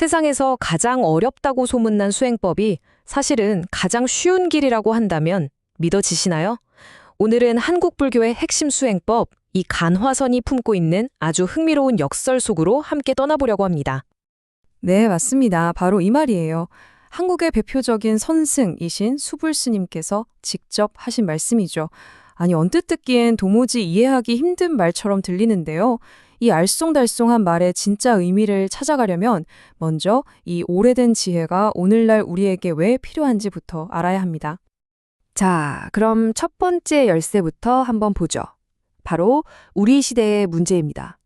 세상에서 가장 어렵다고 소문난 수행법이 사실은 가장 쉬운 길이라고 한다면 믿어지시나요? 오늘은 한국 불교의 핵심 수행법, 이 간화선이 품고 있는 아주 흥미로운 역설 속으로 함께 떠나보려고 합니다. 네, 맞습니다. 바로 이 말이에요. 한국의 대표적인 선승이신 수불스님께서 직접 하신 말씀이죠. 아니, 언뜻 듣기엔 도무지 이해하기 힘든 말처럼 들리는데요. 이 알쏭달쏭한 말의 진짜 의미를 찾아가려면 먼저 이 오래된 지혜가 오늘날 우리에게 왜 필요한지부터 알아야 합니다. 자, 그럼 첫 번째 열쇠부터 한번 보죠. 바로 우리 시대의 문제입니다.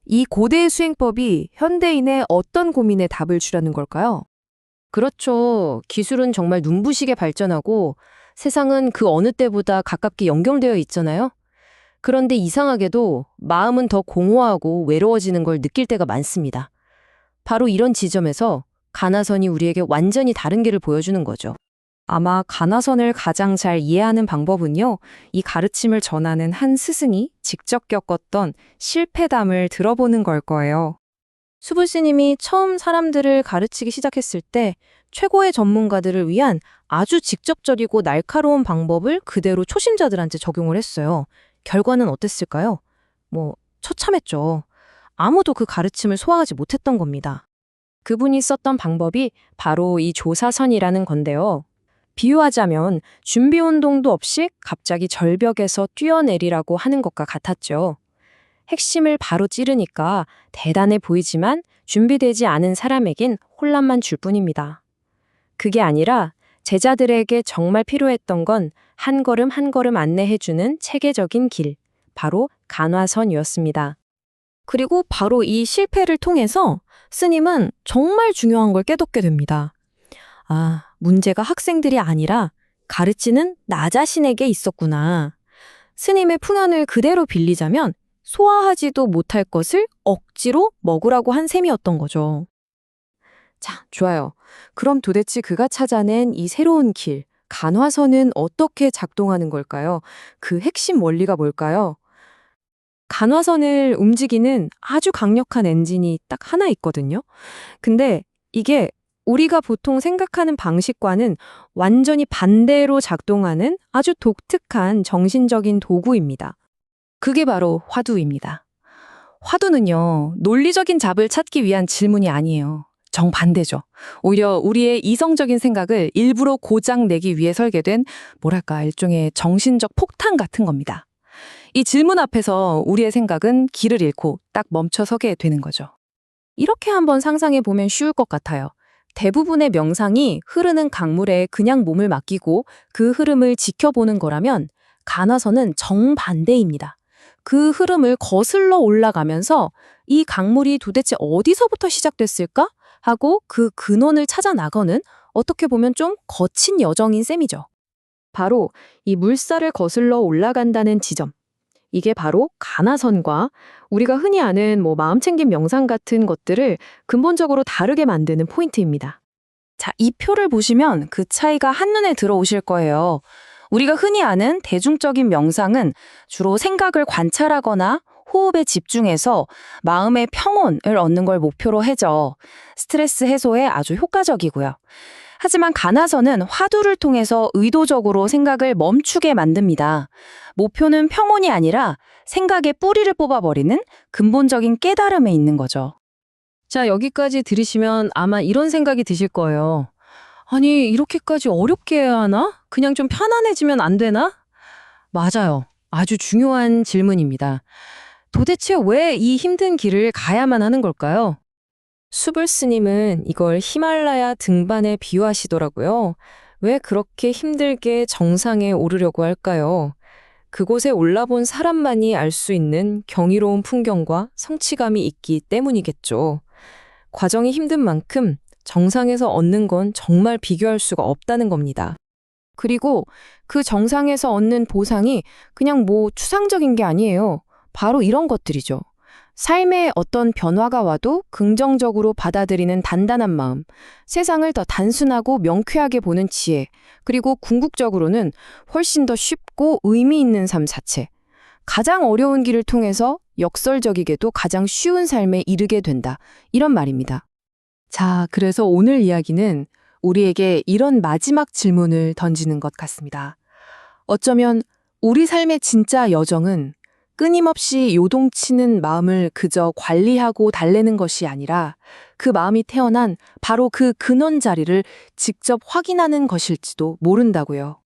이 고대 수행법이 현대인의 어떤 고민에 답을 주려는 걸까요? 그렇죠. 기술은 정말 눈부시게 발전하고 세상은 그 어느 때보다 가깝게 연결되어 있잖아요. 그런데 이상하게도 마음은 더 공허하고 외로워지는 걸 느낄 때가 많습니다. 바로 이런 지점에서 간화선이 우리에게 완전히 다른 길을 보여주는 거죠. 아마 간화선을 가장 잘 이해하는 방법은요, 이 가르침을 전하는 한 스승이 직접 겪었던 실패담을 들어보는 걸 거예요. 수불스님이 처음 사람들을 가르치기 시작했을 때 최고의 전문가들을 위한 아주 직접적이고 날카로운 방법을 그대로 초심자들한테 적용을 했어요. 결과는 어땠을까요? 처참했죠. 아무도 그 가르침을 소화하지 못했던 겁니다. 그분이 썼던 방법이 바로 이 조사선이라는 건데요. 비유하자면 준비 운동도 없이 갑자기 절벽에서 뛰어내리라고 하는 것과 같았죠. 핵심을 바로 찌르니까 대단해 보이지만 준비되지 않은 사람에겐 혼란만 줄 뿐입니다. 그게 아니라 제자들에게 정말 필요했던 건 한 걸음 한 걸음 안내해주는 체계적인 길, 바로 간화선이었습니다. 그리고 바로 이 실패를 통해서 스님은 정말 중요한 걸 깨닫게 됩니다. 문제가 학생들이 아니라 가르치는 나 자신에게 있었구나. 스님의 풍연을 그대로 빌리자면 소화하지도 못할 것을 억지로 먹으라고 한 셈이었던 거죠. 자, 좋아요. 그럼 도대체 그가 찾아낸 이 새로운 길, 간화선은 어떻게 작동하는 걸까요? 그 핵심 원리가 뭘까요? 간화선을 움직이는 아주 강력한 엔진이 딱 하나 있거든요. 근데 이게 우리가 보통 생각하는 방식과는 완전히 반대로 작동하는 아주 독특한 정신적인 도구입니다. 그게 바로 화두입니다. 화두는요, 논리적인 답을 찾기 위한 질문이 아니에요. 정반대죠. 오히려 우리의 이성적인 생각을 일부러 고장내기 위해 설계된 일종의 정신적 폭탄 같은 겁니다. 이 질문 앞에서 우리의 생각은 길을 잃고 딱 멈춰서게 되는 거죠. 이렇게 한번 상상해 보면 쉬울 것 같아요. 대부분의 명상이 흐르는 강물에 그냥 몸을 맡기고 그 흐름을 지켜보는 거라면 간화선은 정반대입니다. 그 흐름을 거슬러 올라가면서 이 강물이 도대체 어디서부터 시작됐을까? 하고 그 근원을 찾아 나가는 어떻게 보면 좀 거친 여정인 셈이죠. 바로 이 물살을 거슬러 올라간다는 지점. 이게 바로 간화선과 우리가 흔히 아는 마음챙김 명상 같은 것들을 근본적으로 다르게 만드는 포인트입니다. 자, 이 표를 보시면 그 차이가 한눈에 들어오실 거예요. 우리가 흔히 아는 대중적인 명상은 주로 생각을 관찰하거나 호흡에 집중해서 마음의 평온을 얻는 걸 목표로 해죠. 스트레스 해소에 아주 효과적이고요. 하지만 간화선은 화두를 통해서 의도적으로 생각을 멈추게 만듭니다. 목표는 평온이 아니라 생각의 뿌리를 뽑아버리는 근본적인 깨달음에 있는 거죠. 자, 여기까지 들으시면 아마 이런 생각이 드실 거예요. 아니, 이렇게까지 어렵게 해야 하나? 그냥 좀 편안해지면 안 되나? 맞아요. 아주 중요한 질문입니다. 도대체 왜 이 힘든 길을 가야만 하는 걸까요? 수불스님은 이걸 히말라야 등반에 비유하시더라고요. 왜 그렇게 힘들게 정상에 오르려고 할까요? 그곳에 올라본 사람만이 알 수 있는 경이로운 풍경과 성취감이 있기 때문이겠죠. 과정이 힘든 만큼 정상에서 얻는 건 정말 비교할 수가 없다는 겁니다. 그리고 그 정상에서 얻는 보상이 그냥 추상적인 게 아니에요. 바로 이런 것들이죠. 삶에 어떤 변화가 와도 긍정적으로 받아들이는 단단한 마음, 세상을 더 단순하고 명쾌하게 보는 지혜, 그리고 궁극적으로는 훨씬 더 쉽고 의미 있는 삶 자체. 가장 어려운 길을 통해서 역설적이게도 가장 쉬운 삶에 이르게 된다. 이런 말입니다. 자, 그래서 오늘 이야기는 우리에게 이런 마지막 질문을 던지는 것 같습니다. 어쩌면 우리 삶의 진짜 여정은 끊임없이 요동치는 마음을 그저 관리하고 달래는 것이 아니라 그 마음이 태어난 바로 그 근원 자리를 직접 확인하는 것일지도 모른다고요.